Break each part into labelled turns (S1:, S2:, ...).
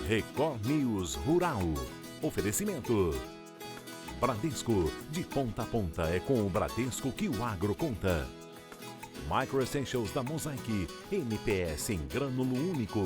S1: Record News Rural. Oferecimento. Bradesco, de ponta a ponta é com o Bradesco que o agro conta. Micro Essentials da Mosaic, MPS em grânulo único.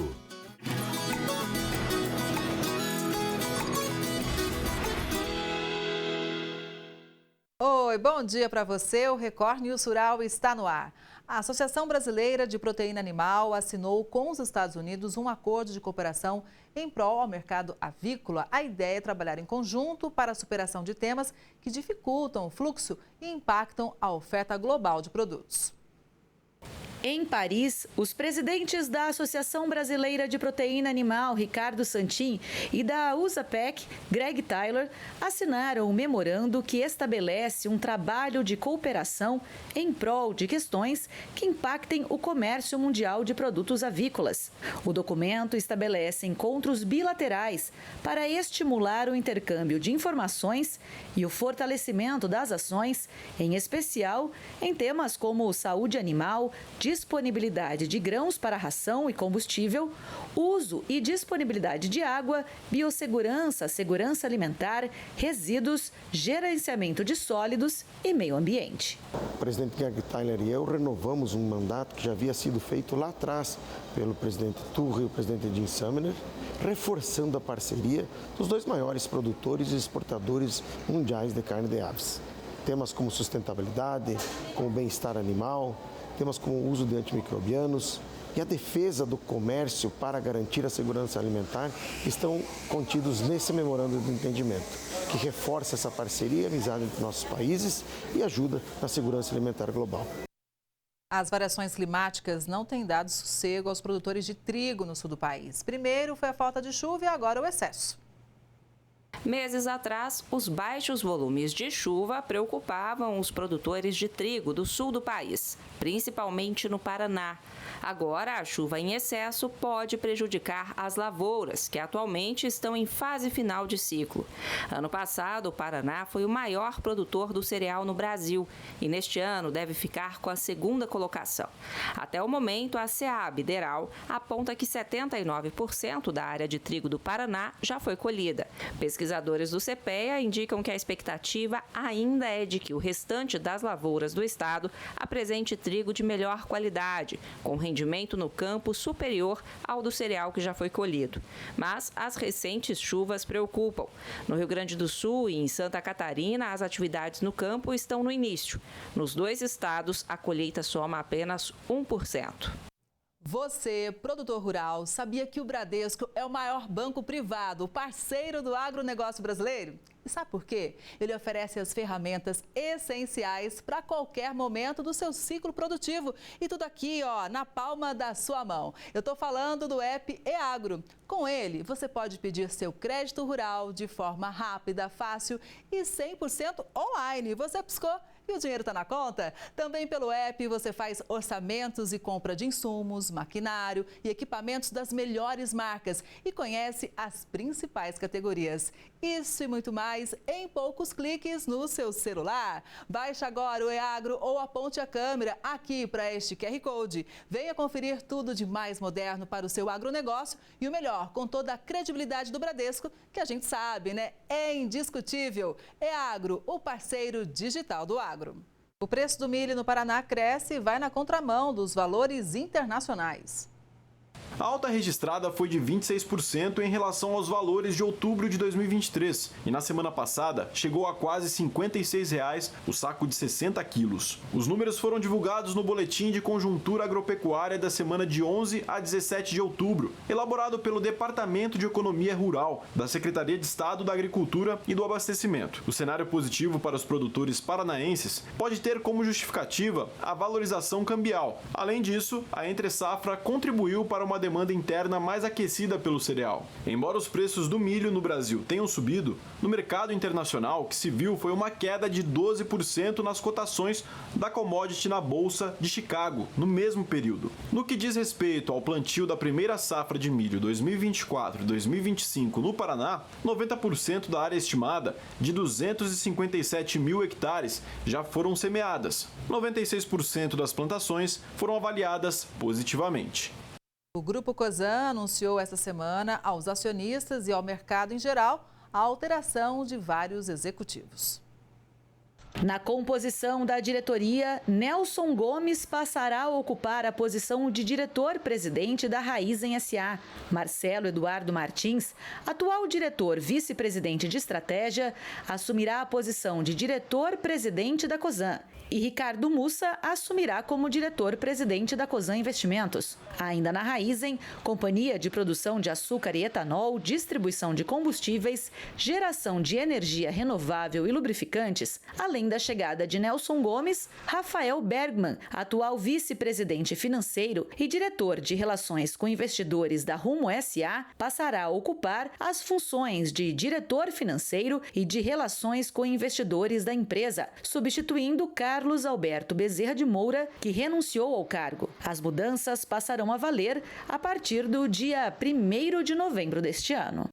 S2: Oi, bom dia para você. O Record News Rural está no ar. A Associação Brasileira de Proteína Animal assinou com os Estados Unidos um acordo de cooperação em prol ao mercado avícola. A ideia é trabalhar em conjunto para a superação de temas que dificultam o fluxo e impactam a oferta global de produtos.
S3: Em Paris, os presidentes da Associação Brasileira de Proteína Animal, Ricardo Santin, e da USAPEC, Greg Taylor, assinaram um memorando que estabelece um trabalho de cooperação em prol de questões que impactem o comércio mundial de produtos avícolas. O documento estabelece encontros bilaterais para estimular o intercâmbio de informações e o fortalecimento das ações, em especial em temas como saúde animal, disponibilidade de grãos para ração e combustível, uso e disponibilidade de água, biossegurança, segurança alimentar, resíduos, gerenciamento de sólidos e meio ambiente.
S4: O presidente Greg Taylor e eu renovamos um mandato que já havia sido feito lá atrás pelo presidente Turri e o presidente Jim Sumner, reforçando a parceria dos dois maiores produtores e exportadores mundiais de carne de aves. Temas como sustentabilidade, como bem-estar animal, temas como o uso de antimicrobianos e a defesa do comércio para garantir a segurança alimentar estão contidos nesse memorando de entendimento, que reforça essa parceria visada entre nossos países e ajuda na segurança alimentar global.
S2: As variações climáticas não têm dado sossego aos produtores de trigo no sul do país. Primeiro foi a falta de chuva e agora o excesso.
S5: Meses atrás, os baixos volumes de chuva preocupavam os produtores de trigo do sul do país, principalmente no Paraná. Agora, a chuva em excesso pode prejudicar as lavouras, que atualmente estão em fase final de ciclo. Ano passado, o Paraná foi o maior produtor do cereal no Brasil e neste ano deve ficar com a segunda colocação. Até o momento, a SEAB Ideral aponta que 79% da área de trigo do Paraná já foi colhida. Pesquisadores do CPEA indicam que a expectativa ainda é de que o restante das lavouras do estado apresente trigo de melhor qualidade, com rendimento no campo superior ao do cereal que já foi colhido. Mas as recentes chuvas preocupam. No Rio Grande do Sul e em Santa Catarina, as atividades no campo estão no início. Nos dois estados, a colheita soma apenas 1%.
S2: Você, produtor rural, sabia que o Bradesco é o maior banco privado, parceiro do agronegócio brasileiro? E sabe por quê? Ele oferece as ferramentas essenciais para qualquer momento do seu ciclo produtivo. E tudo aqui, ó, na palma da sua mão. Eu estou falando do app eAgro. Com ele, você pode pedir seu crédito rural de forma rápida, fácil e 100% online. Você piscou e o dinheiro está na conta? Também pelo app você faz orçamentos e compra de insumos, maquinário e equipamentos das melhores marcas e conhece as principais categorias. Isso e muito mais em poucos cliques no seu celular. Baixe agora o eAgro ou aponte a câmera aqui para este QR Code. Venha conferir tudo de mais moderno para o seu agronegócio e o melhor, com toda a credibilidade do Bradesco, que a gente sabe, né? É indiscutível. eAgro, o parceiro digital do agro. O preço do milho no Paraná cresce e vai na contramão dos valores internacionais.
S6: A alta registrada foi de 26% em relação aos valores de outubro de 2023 e na semana passada chegou a quase R$ 56 o saco de 60 quilos. Os números foram divulgados no Boletim de Conjuntura Agropecuária da semana de 11 a 17 de outubro, elaborado pelo Departamento de Economia Rural da Secretaria de Estado da Agricultura e do Abastecimento. O cenário positivo para os produtores paranaenses pode ter como justificativa a valorização cambial. Além disso, a entre-safra contribuiu para uma demanda interna mais aquecida pelo cereal. Embora os preços do milho no Brasil tenham subido, no mercado internacional o que se viu foi uma queda de 12% nas cotações da commodity na Bolsa de Chicago, no mesmo período. No que diz respeito ao plantio da primeira safra de milho 2024 e 2025 no Paraná, 90% da área estimada, de 257 mil hectares, já foram semeadas. 96% das plantações foram avaliadas positivamente.
S2: O Grupo Cosan anunciou essa semana aos acionistas e ao mercado em geral a alteração de vários executivos.
S3: Na composição da diretoria, Nelson Gomes passará a ocupar a posição de diretor-presidente da Raízen S.A. Marcelo Eduardo Martins, atual diretor vice-presidente de estratégia, assumirá a posição de diretor-presidente da Cosan. E Ricardo Mussa assumirá como diretor-presidente da Cosan Investimentos. Ainda na Raízen, companhia de produção de açúcar e etanol, distribuição de combustíveis, geração de energia renovável e lubrificantes, além da chegada de Nelson Gomes, Rafael Bergman, atual vice-presidente financeiro e diretor de relações com investidores da Rumo S.A., passará a ocupar as funções de diretor financeiro e de relações com investidores da empresa, substituindo Carlos Alberto Bezerra de Moura, que renunciou ao cargo. As mudanças passarão a valer a partir do dia 1º de novembro deste ano.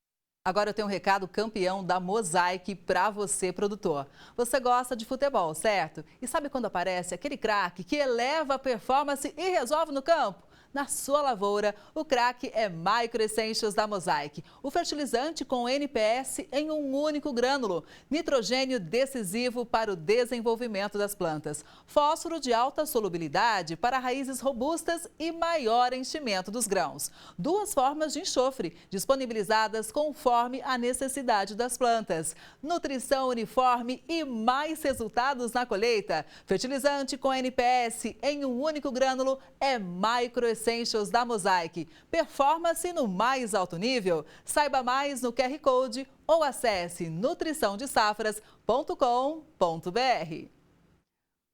S2: Agora eu tenho um recado campeão da Mosaic para você, produtor. Você gosta de futebol, certo? E sabe quando aparece aquele craque que eleva a performance e resolve no campo? Na sua lavoura, o craque é Micro Essentials da Mosaic, o fertilizante com NPS em um único grânulo, nitrogênio decisivo para o desenvolvimento das plantas, fósforo de alta solubilidade para raízes robustas e maior enchimento dos grãos. 2 formas de enxofre, disponibilizadas conforme a necessidade das plantas. Nutrição uniforme e mais resultados na colheita. Fertilizante com NPS em um único grânulo é Micro Essentials da Mosaic. Performance no mais alto nível? Saiba mais no QR Code ou acesse nutriçãodesafras.com.br.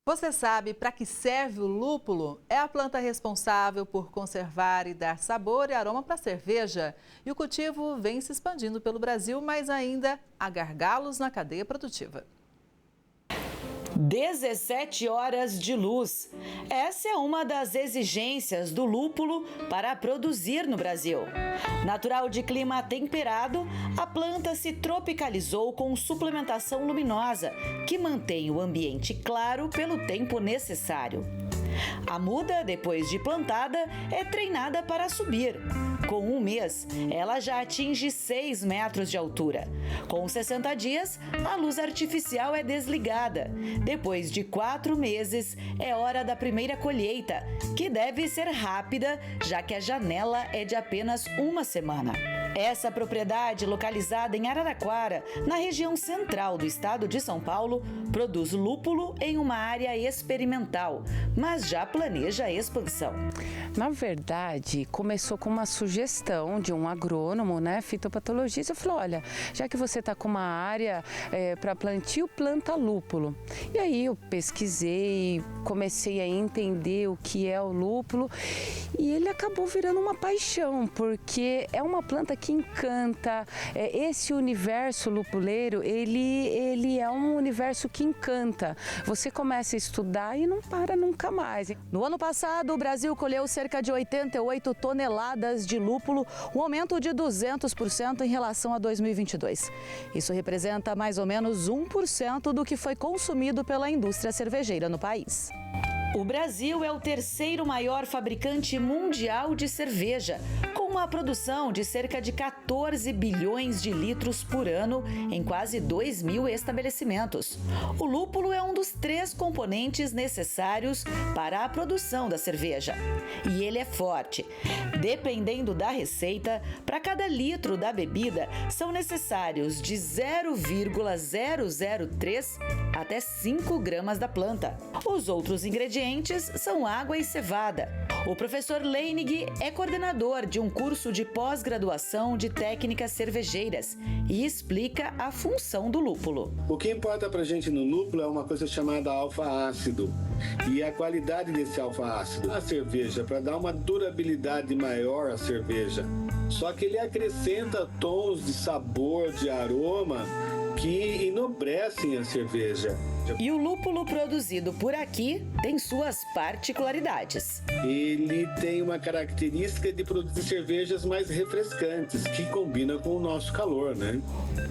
S2: Você sabe para que serve o lúpulo? É a planta responsável por conservar e dar sabor e aroma para a cerveja. E o cultivo vem se expandindo pelo Brasil, mas ainda há gargalos na cadeia produtiva.
S3: 17 horas de luz. Essa é uma das exigências do lúpulo para produzir no Brasil. Natural de clima temperado, a planta se tropicalizou com suplementação luminosa, que mantém o ambiente claro pelo tempo necessário. A muda, depois de plantada, é treinada para subir. Com 1 mês, ela já atinge 6 metros de altura. Com 60 dias, a luz artificial é desligada. Depois de 4 meses, é hora da primeira colheita, que deve ser rápida, já que a janela é de apenas 1 semana. Essa propriedade, localizada em Araraquara, na região central do estado de São Paulo, produz lúpulo em uma área experimental, mas já planeja a expansão.
S7: Na verdade, começou com uma sugestão de um agrônomo, fitopatologista, falou, olha, já que você está com uma área para plantio, planta lúpulo. E aí eu pesquisei, comecei a entender o que é o lúpulo e ele acabou virando uma paixão, porque é uma planta que encanta. Esse universo lupuleiro, ele é um universo que encanta. Você começa a estudar e não para nunca mais.
S3: No ano passado, o Brasil colheu cerca de 88 toneladas de lúpulo, um aumento de 200% em relação a 2022. Isso representa mais ou menos 1% do que foi consumido pela indústria cervejeira no país. O Brasil é o 3º maior fabricante mundial de cerveja, com uma produção de cerca de 14 bilhões de litros por ano em quase 2.000 estabelecimentos. O lúpulo é um dos 3 componentes necessários para a produção da cerveja. E ele é forte. Dependendo da receita, para cada litro da bebida são necessários de 0,003 até 5 gramas da planta. Os outros ingredientes são água e cevada. O professor Leinig é coordenador de um curso de pós-graduação de técnicas cervejeiras e explica a função do lúpulo.
S8: O que importa pra gente no lúpulo é uma coisa chamada alfa-ácido e a qualidade desse alfa-ácido. A cerveja, para dar uma durabilidade maior à cerveja, só que ele acrescenta tons de sabor, de aroma que enobrecem a cerveja.
S3: E o lúpulo produzido por aqui tem suas particularidades.
S8: Ele tem uma característica de produzir cervejas mais refrescantes, que combina com o nosso calor,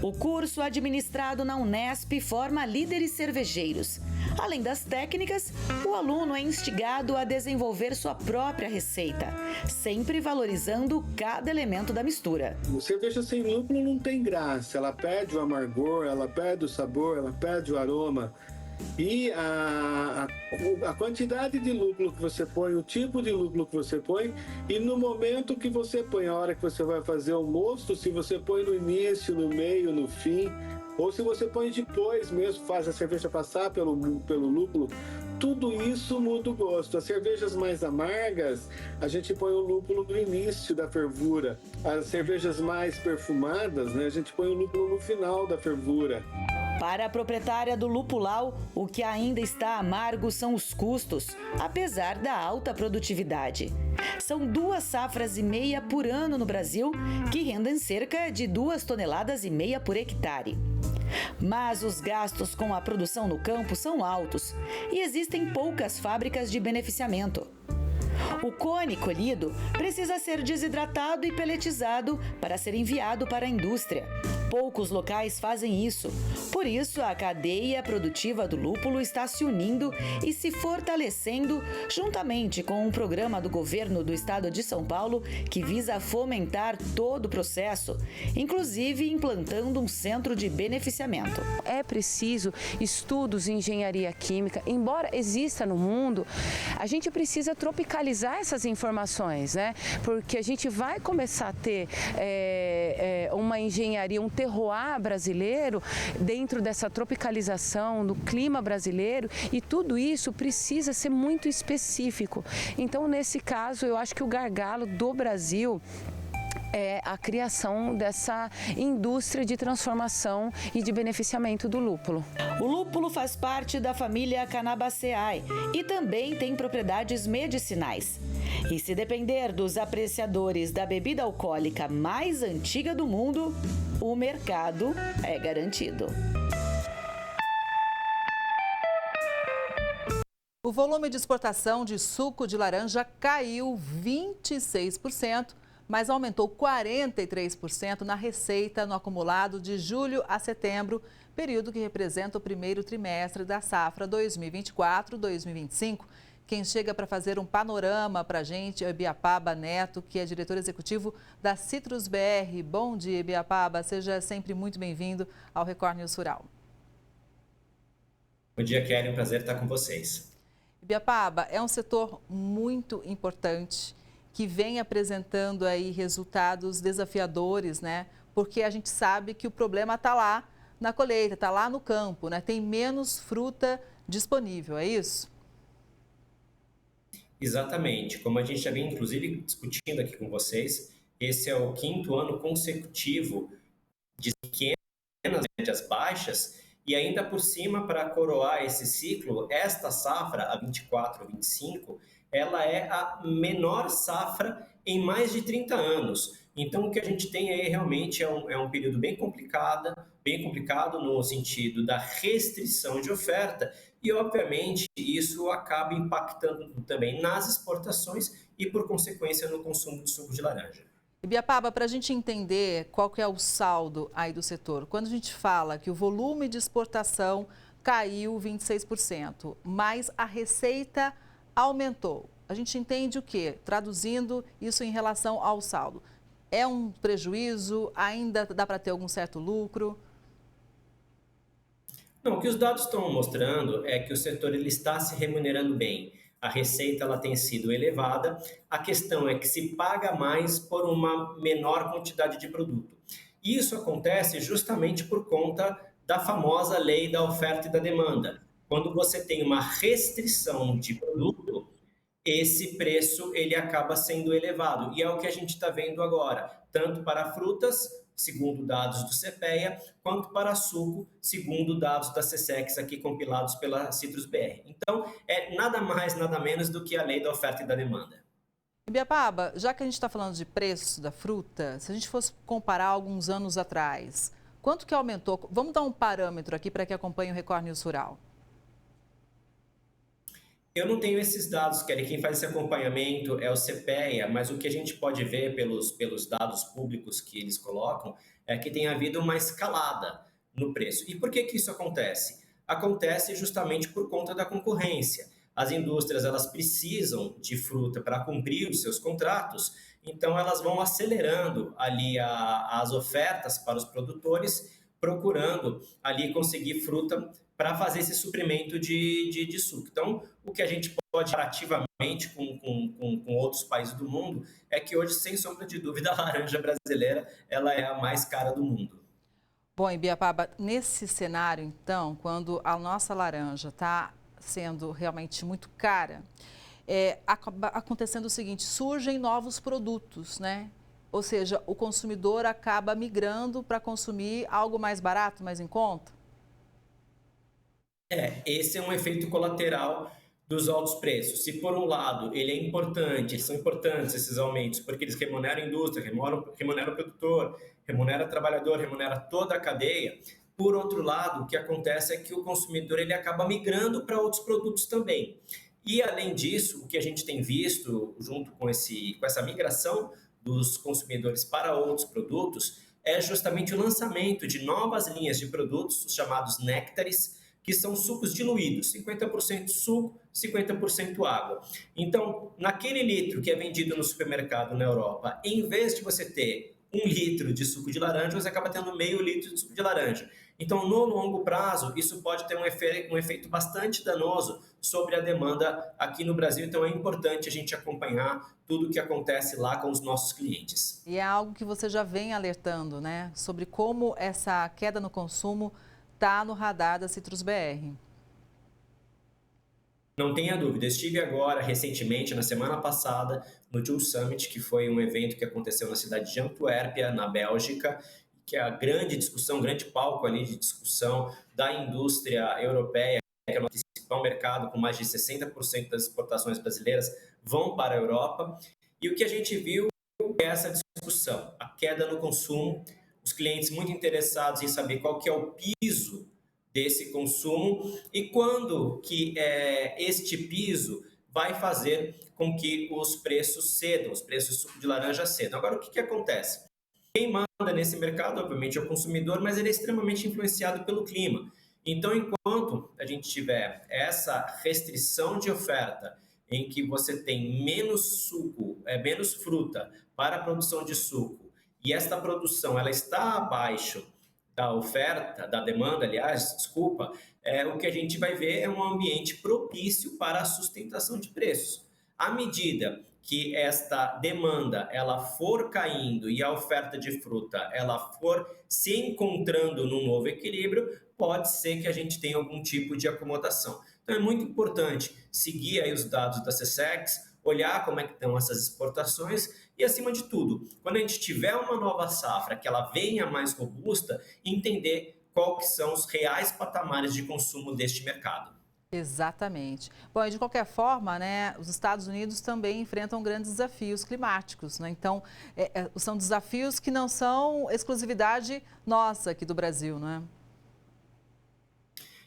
S3: O curso administrado na Unesp forma líderes cervejeiros. Além das técnicas, o aluno é instigado a desenvolver sua própria receita, sempre valorizando cada elemento da mistura.
S8: Cerveja sem lúpulo não tem graça, ela perde o amargor, ela perde o sabor, ela perde o aroma. E a quantidade de lúpulo que você põe, o tipo de lúpulo que você põe e no momento que você põe, a hora que você vai fazer o mosto, se você põe no início, no meio, no fim, ou se você põe depois mesmo, faz a cerveja passar pelo lúpulo, tudo isso muda o gosto. As cervejas mais amargas, a gente põe o lúpulo no início da fervura. As cervejas mais perfumadas, né, a gente põe o lúpulo no final da fervura.
S3: Para a proprietária do Lupulau, o que ainda está amargo são os custos, apesar da alta produtividade. São 2,5 safras por ano no Brasil, que rendem cerca de 2,5 toneladas por hectare. Mas os gastos com a produção no campo são altos e existem poucas fábricas de beneficiamento. O cone colhido precisa ser desidratado e peletizado para ser enviado para a indústria. Poucos locais fazem isso. Por isso, a cadeia produtiva do lúpulo está se unindo e se fortalecendo juntamente com um programa do governo do estado de São Paulo que visa fomentar todo o processo, inclusive implantando um centro de beneficiamento.
S7: É preciso estudos em engenharia química, embora exista no mundo, a gente precisa tropicalizar essas informações, né? Porque a gente vai começar a ter uma engenharia, um terroir brasileiro dentro dessa tropicalização do clima brasileiro e tudo isso precisa ser muito específico. Então, nesse caso, eu acho que o gargalo do Brasil é a criação dessa indústria de transformação e de beneficiamento do lúpulo.
S3: O lúpulo faz parte da família Cannabaceae e também tem propriedades medicinais. E se depender dos apreciadores da bebida alcoólica mais antiga do mundo, o mercado é garantido.
S2: O volume de exportação de suco de laranja caiu 26%, mas aumentou 43% na receita no acumulado de julho a setembro, período que representa o primeiro trimestre da safra 2024-2025. Quem chega para fazer um panorama para a gente é Ibiapaba Neto, que é diretor executivo da Citrus BR. Bom dia, Ibiapaba. Seja sempre muito bem-vindo ao Record News Rural.
S9: Bom dia, Kelly. É um prazer estar com vocês.
S2: Ibiapaba é um setor muito importante que vem apresentando aí resultados desafiadores, né? Porque a gente sabe que o problema está lá na colheita, está lá no campo, né? Tem menos fruta disponível, é isso?
S9: Exatamente. Como a gente já vem, inclusive, discutindo aqui com vocês, esse é o 5º ano consecutivo de pequenas e médias baixas e ainda por cima, para coroar esse ciclo, esta safra, a 24-25, ela é a menor safra em mais de 30 anos. Então, o que a gente tem aí realmente é um período bem complicado no sentido da restrição de oferta e, obviamente, isso acaba impactando também nas exportações e, por consequência, no consumo de suco de laranja.
S2: Ibiapaba, para a gente entender qual que é o saldo aí do setor, quando a gente fala que o volume de exportação caiu 26%, mas a receita aumentou. A gente entende o quê? Traduzindo isso em relação ao saldo. É um prejuízo? Ainda dá para ter algum certo lucro?
S9: Não, o que os dados estão mostrando é que o setor ele está se remunerando bem. A receita ela tem sido elevada. A questão é que se paga mais por uma menor quantidade de produto. Isso acontece justamente por conta da famosa lei da oferta e da demanda. Quando você tem uma restrição de produto, esse preço ele acaba sendo elevado. E é o que a gente está vendo agora, tanto para frutas, segundo dados do CPEA, quanto para suco, segundo dados da SESEX, aqui compilados pela Citrus BR. Então, é nada mais, nada menos do que a lei da oferta e da demanda.
S2: Ibiapaba, já que a gente está falando de preço da fruta, se a gente fosse comparar alguns anos atrás, quanto que aumentou? Vamos dar um parâmetro aqui para que acompanhe o Record News Rural.
S9: Eu não tenho esses dados, Kelly. Quem faz esse acompanhamento é o CPEA, mas o que a gente pode ver pelos dados públicos que eles colocam é que tem havido uma escalada no preço. E por que isso acontece? acontece justamente por conta da concorrência. As indústrias elas precisam de fruta para cumprir os seus contratos, então elas vão acelerando ali as ofertas para os produtores, procurando ali conseguir fruta para fazer esse suprimento de suco. Então, o que a gente pode ativamente com outros países do mundo é que hoje, sem sombra de dúvida, a laranja brasileira ela é a mais cara do mundo.
S2: Bom, Ibiapaba, nesse cenário, então, quando a nossa laranja está sendo realmente muito cara, acaba acontecendo o seguinte, surgem novos produtos, né? Ou seja, o consumidor acaba migrando para consumir algo mais barato, mais em conta?
S9: Esse é um efeito colateral dos altos preços. Se por um lado ele é importante, são importantes esses aumentos, porque eles remuneram a indústria, remuneram o produtor, remuneram o trabalhador, remuneram toda a cadeia. Por outro lado, o que acontece é que o consumidor ele acaba migrando para outros produtos também. E além disso, o que a gente tem visto junto com essa migração dos consumidores para outros produtos é justamente o lançamento de novas linhas de produtos, os chamados néctares, que são sucos diluídos, 50% suco, 50% água. Então, naquele litro que é vendido no supermercado na Europa, em vez de você ter 1 litro de suco de laranja, você acaba tendo meio litro de suco de laranja. Então, no longo prazo, isso pode ter um efeito bastante danoso sobre a demanda aqui no Brasil. Então, é importante a gente acompanhar tudo o que acontece lá com os nossos clientes.
S2: E é algo que você já vem alertando, né? Sobre como essa queda no consumo está no radar da Citrus BR.
S9: Não tenha dúvida, estive agora, recentemente, na semana passada, no Joule Summit, que foi um evento que aconteceu na cidade de Antuérpia, na Bélgica, que é a grande discussão, grande palco ali de discussão da indústria europeia, que é o principal mercado, com mais de 60% das exportações brasileiras vão para a Europa. E o que a gente viu é essa discussão, a queda no consumo, os clientes muito interessados em saber qual que é o piso desse consumo e quando que este piso vai fazer com que os preços cedam, os preços de suco de laranja cedam. Agora, o que acontece? Quem manda nesse mercado, obviamente, é o consumidor, mas ele é extremamente influenciado pelo clima. Então, enquanto a gente tiver essa restrição de oferta, em que você tem menos suco, menos fruta para a produção de suco, e esta produção ela está abaixo da oferta, da demanda, aliás, desculpa, o que a gente vai ver é um ambiente propício para a sustentação de preços. À medida que esta demanda ela for caindo e a oferta de fruta ela for se encontrando num novo equilíbrio, pode ser que a gente tenha algum tipo de acomodação. Então é muito importante seguir aí os dados da SECEX, olhar como é que estão essas exportações e, acima de tudo, quando a gente tiver uma nova safra que ela venha mais robusta, entender qual que são os reais patamares de consumo deste mercado.
S2: Exatamente. Bom, e de qualquer forma, né, os Estados Unidos também enfrentam grandes desafios climáticos, né? Então, são desafios que não são exclusividade nossa aqui do Brasil, não é?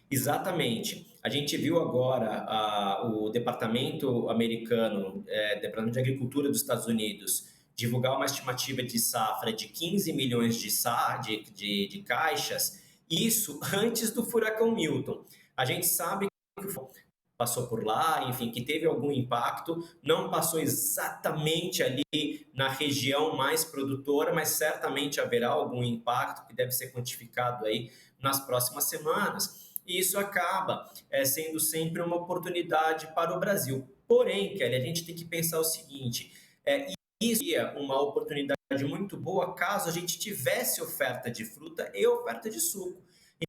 S9: Exatamente. A gente viu agora o Departamento Americano, Departamento de Agricultura dos Estados Unidos, divulgar uma estimativa de safra de 15 milhões de caixas, isso antes do furacão Milton. A gente sabe que passou por lá, enfim, que teve algum impacto, não passou exatamente ali na região mais produtora, mas certamente haverá algum impacto que deve ser quantificado aí nas próximas semanas. E isso acaba sendo sempre uma oportunidade para o Brasil. Porém, Kelly, a gente tem que pensar o seguinte, isso seria uma oportunidade muito boa caso a gente tivesse oferta de fruta e oferta de suco.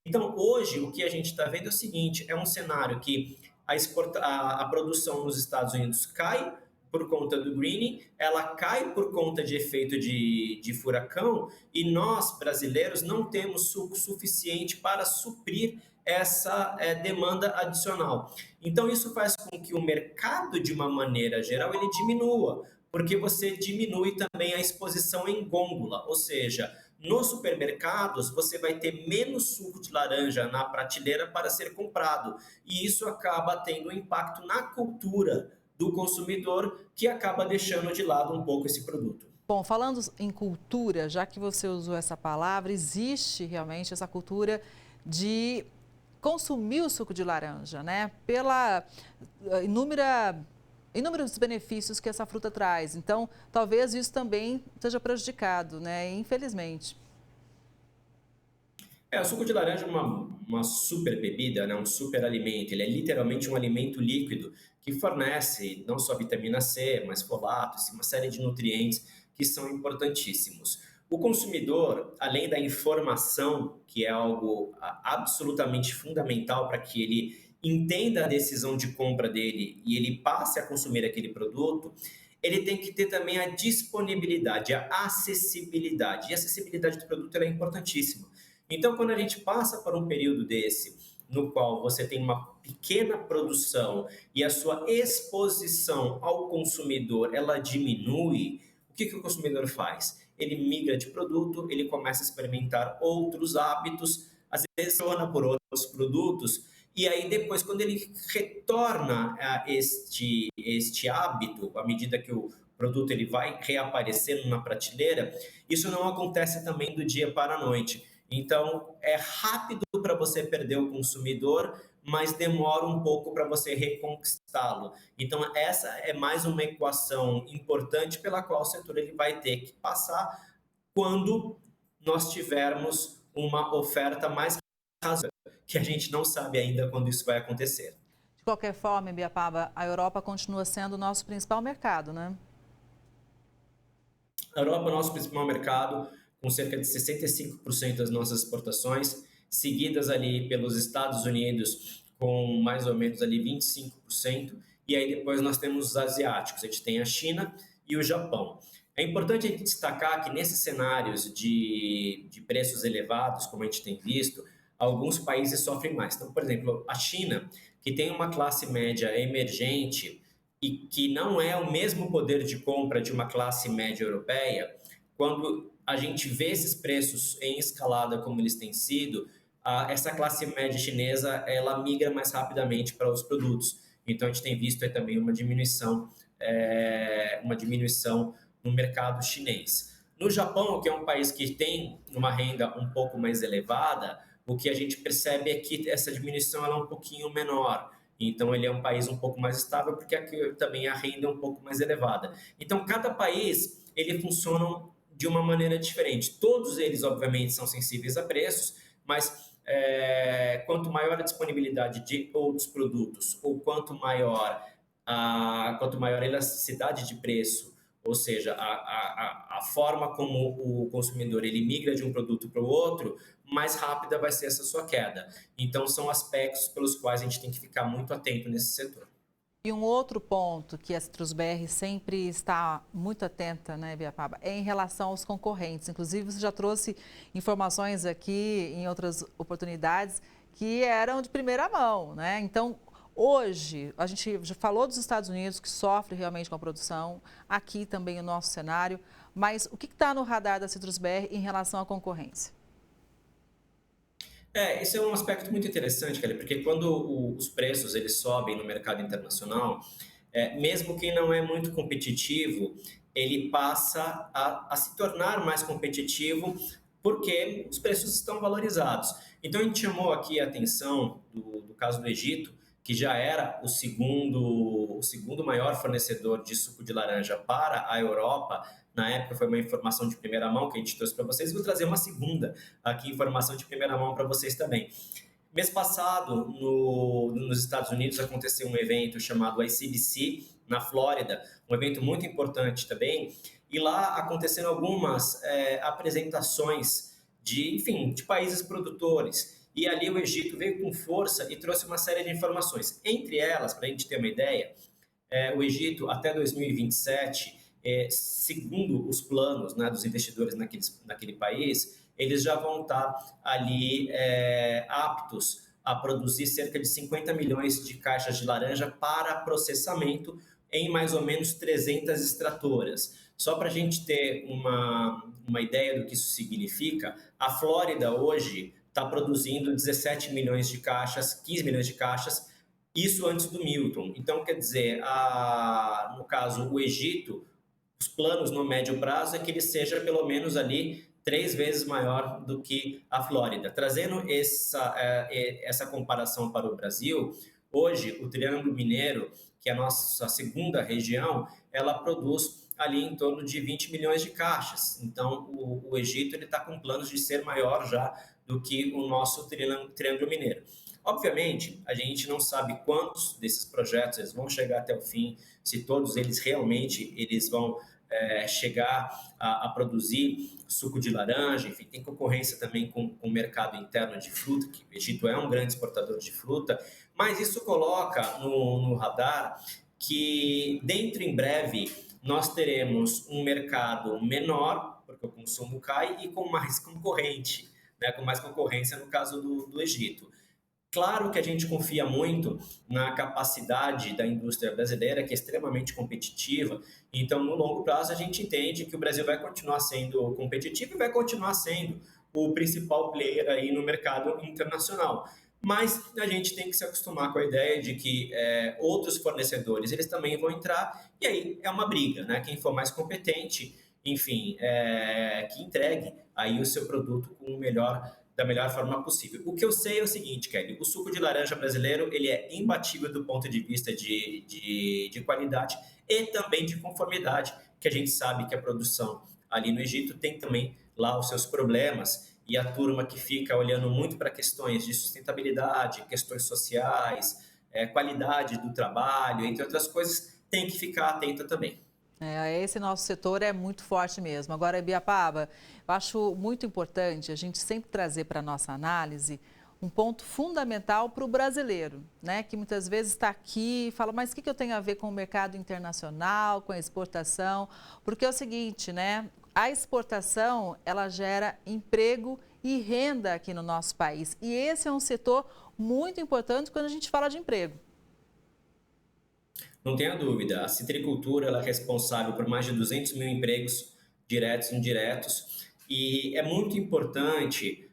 S9: Então, hoje, o que a gente está vendo é o seguinte, é um cenário que a produção nos Estados Unidos cai por conta do greening, ela cai por conta de efeito de furacão e nós, brasileiros, não temos suco suficiente para suprir essa demanda adicional. Então, isso faz com que o mercado, de uma maneira geral, ele diminua, porque você diminui também a exposição em gôndola, ou seja, nos supermercados você vai ter menos suco de laranja na prateleira para ser comprado, e isso acaba tendo um impacto na cultura do consumidor, que acaba deixando de lado um pouco esse produto.
S2: Bom, falando em cultura, já que você usou essa palavra, existe realmente essa cultura de consumir o suco de laranja, né? Pela inúmeros benefícios que essa fruta traz. Então, talvez isso também seja prejudicado, né? Infelizmente.
S9: O suco de laranja é uma super bebida, né? Um super alimento. Ele é literalmente um alimento líquido que fornece não só vitamina C, mas folatos, uma série de nutrientes que são importantíssimos. O consumidor, além da informação, que é algo absolutamente fundamental para que ele entenda a decisão de compra dele e ele passe a consumir aquele produto, ele tem que ter também a disponibilidade, a acessibilidade. E a acessibilidade do produto ela é importantíssima. Então, quando a gente passa por um período desse, no qual você tem uma pequena produção e a sua exposição ao consumidor, ela diminui, o que o consumidor faz? Ele migra de produto, ele começa a experimentar outros hábitos, às vezes torna por outros produtos, e aí depois, quando ele retorna a este hábito, à medida que o produto ele vai reaparecendo na prateleira, isso não acontece também do dia para a noite. Então, é rápido para você perder o consumidor, mas demora um pouco para você reconquistá-lo. Então, essa é mais uma equação importante pela qual o setor ele vai ter que passar quando nós tivermos uma oferta mais razoável, que a gente não sabe ainda quando isso vai acontecer.
S2: De qualquer forma, Ibiapaba, a Europa continua sendo o nosso principal mercado, né?
S9: A Europa é o nosso principal mercado, com cerca de 65% das nossas exportações, seguidas ali pelos Estados Unidos, com mais ou menos ali 25%, e aí depois nós temos os asiáticos, a gente tem a China e o Japão. É importante a gente destacar que nesses cenários de preços elevados, como a gente tem visto, alguns países sofrem mais. Então, por exemplo, a China, que tem uma classe média emergente e que não é o mesmo poder de compra de uma classe média europeia, quando a gente vê esses preços em escalada como eles têm sido, essa classe média chinesa ela migra mais rapidamente para os produtos. Então, a gente tem visto aí também uma diminuição no mercado chinês. No Japão, que é um país que tem uma renda um pouco mais elevada, o que a gente percebe é que essa diminuição ela é um pouquinho menor. Então, ele é um país um pouco mais estável, porque aqui também a renda é um pouco mais elevada. Então, cada país ele funciona de uma maneira diferente. Todos eles, obviamente, são sensíveis a preços, mas quanto maior a disponibilidade de outros produtos ou quanto maior a elasticidade de preço, ou seja, a forma como o consumidor ele migra de um produto para o outro, mais rápida vai ser essa sua queda. Então, são aspectos pelos quais a gente tem que ficar muito atento nesse setor.
S2: E um outro ponto que a Citrus BR sempre está muito atenta, né, Ibiapaba, é em relação aos concorrentes. Inclusive, você já trouxe informações aqui em outras oportunidades que eram de primeira mão, né? Então, hoje, a gente já falou dos Estados Unidos, que sofre realmente com a produção, aqui também o nosso cenário, mas o que está no radar da Citrus BR em relação à concorrência?
S9: Esse é um aspecto muito interessante, Kelly, porque quando os preços eles sobem no mercado internacional, mesmo quem não é muito competitivo, ele passa a se tornar mais competitivo porque os preços estão valorizados. Então, a gente chamou aqui a atenção do caso do Egito, que já era o segundo maior fornecedor de suco de laranja para a Europa. Na época foi uma informação de primeira mão que a gente trouxe para vocês. Vou trazer uma segunda aqui, informação de primeira mão para vocês também. Mês passado, nos Estados Unidos, aconteceu um evento chamado ICBC, na Flórida, um evento muito importante também, e lá aconteceram algumas apresentações de países produtores. E ali o Egito veio com força e trouxe uma série de informações. Entre elas, para a gente ter uma ideia, o Egito, até 2027, segundo os planos, né, dos investidores naquele país, eles já vão estar ali aptos a produzir cerca de 50 milhões de caixas de laranja para processamento em mais ou menos 300 extratoras. Só para a gente ter uma ideia do que isso significa, a Flórida hoje está produzindo 17 milhões de caixas, 15 milhões de caixas, isso antes do Milton. Então, quer dizer, no caso, o Egito, os planos no médio prazo é que ele seja pelo menos ali 3 vezes maior do que a Flórida. Trazendo essa comparação para o Brasil, hoje o Triângulo Mineiro, que é a nossa segunda região, ela produz ali em torno de 20 milhões de caixas. Então, o Egito está com planos de ser maior já do que o nosso Triângulo Mineiro. Obviamente, a gente não sabe quantos desses projetos eles vão chegar até o fim, se todos eles realmente vão chegar a produzir suco de laranja, enfim, tem concorrência também com o mercado interno de fruta, que o Egito é um grande exportador de fruta, mas isso coloca no radar que dentro em breve nós teremos um mercado menor, porque o consumo cai, e com mais concorrente, né, com mais concorrência no caso do Egito. Claro que a gente confia muito na capacidade da indústria brasileira, que é extremamente competitiva. Então, no longo prazo, a gente entende que o Brasil vai continuar sendo competitivo e vai continuar sendo o principal player aí no mercado internacional. Mas a gente tem que se acostumar com a ideia de que outros fornecedores eles também vão entrar, e aí é uma briga, né? Quem for mais competente, enfim, que entregue aí o seu produto com da melhor forma possível. O que eu sei é o seguinte, Kelly, o suco de laranja brasileiro ele é imbatível do ponto de vista de qualidade e também de conformidade, que a gente sabe que a produção ali no Egito tem também lá os seus problemas, e a turma que fica olhando muito para questões de sustentabilidade, questões sociais, qualidade do trabalho, entre outras coisas, tem que ficar atenta também.
S2: Esse nosso setor é muito forte mesmo. Agora, Ibiapaba, eu acho muito importante a gente sempre trazer para a nossa análise um ponto fundamental para o brasileiro, né? Que muitas vezes está aqui e fala, mas o que eu tenho a ver com o mercado internacional, com a exportação? Porque é o seguinte, né? A exportação, ela gera emprego e renda aqui no nosso país. E esse é um setor muito importante quando a gente fala de emprego.
S9: Não tenha dúvida, a citricultura ela é responsável por mais de 200 mil empregos diretos e indiretos e é muito importante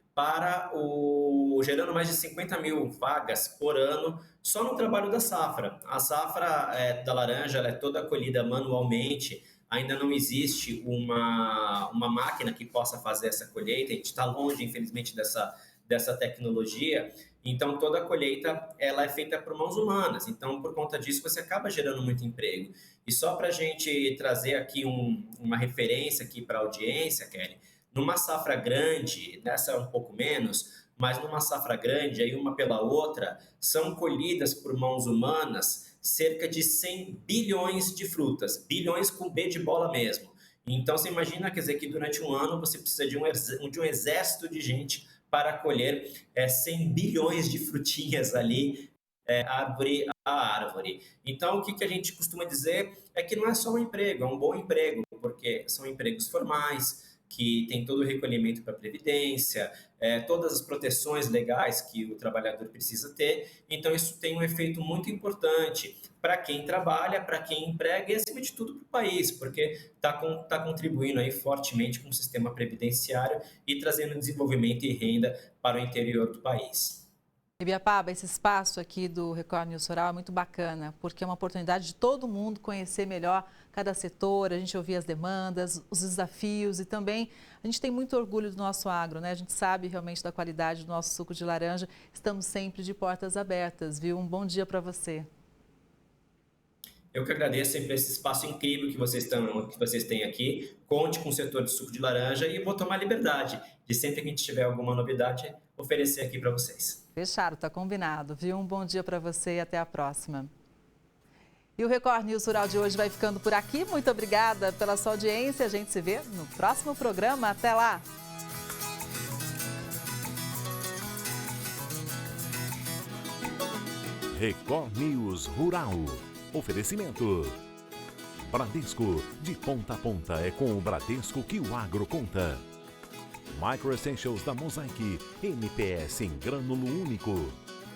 S9: gerando mais de 50 mil vagas por ano só no trabalho da safra. A safra da laranja ela é toda colhida manualmente, ainda não existe uma máquina que possa fazer essa colheita, a gente está longe, infelizmente, dessa tecnologia. Então, toda a colheita ela é feita por mãos humanas. Então, por conta disso, você acaba gerando muito emprego. E só para a gente trazer aqui uma referência aqui para a audiência, Kelly, numa safra grande, nessa um pouco menos, mas numa safra grande, aí uma pela outra, são colhidas por mãos humanas cerca de 100 bilhões de frutas. Bilhões com B de bola mesmo. Então, você imagina, quer dizer, que durante um ano você precisa de um exército de gente para colher 100 bilhões de frutinhas ali, árvore a árvore. Então, o que a gente costuma dizer é que não é só um emprego, é um bom emprego, porque são empregos formais, que tem todo o recolhimento para a Previdência, todas as proteções legais que o trabalhador precisa ter. Então, isso tem um efeito muito importante para quem trabalha, para quem emprega e, acima de tudo, para o país, porque está contribuindo aí fortemente com o sistema previdenciário e trazendo desenvolvimento e renda para o interior do país.
S2: Ibiapaba, esse espaço aqui do Record News Rural é muito bacana, porque é uma oportunidade de todo mundo conhecer melhor cada setor, a gente ouvir as demandas, os desafios e também a gente tem muito orgulho do nosso agro, né? A gente sabe realmente da qualidade do nosso suco de laranja, estamos sempre de portas abertas, viu? Um bom dia para você.
S9: Eu que agradeço sempre esse espaço incrível que vocês têm aqui. Conte com o setor de suco de laranja e vou tomar liberdade de sempre que a gente tiver alguma novidade, oferecer aqui para vocês.
S2: Fechado, tá combinado, viu? Um bom dia para você e até a próxima. E o Record News Rural de hoje vai ficando por aqui. Muito obrigada pela sua audiência. A gente se vê no próximo programa. Até lá!
S1: Record News Rural. Oferecimento. Bradesco, de ponta a ponta é com o Bradesco que o agro conta. Micro Essentials da Mosaic, MPS em grânulo único.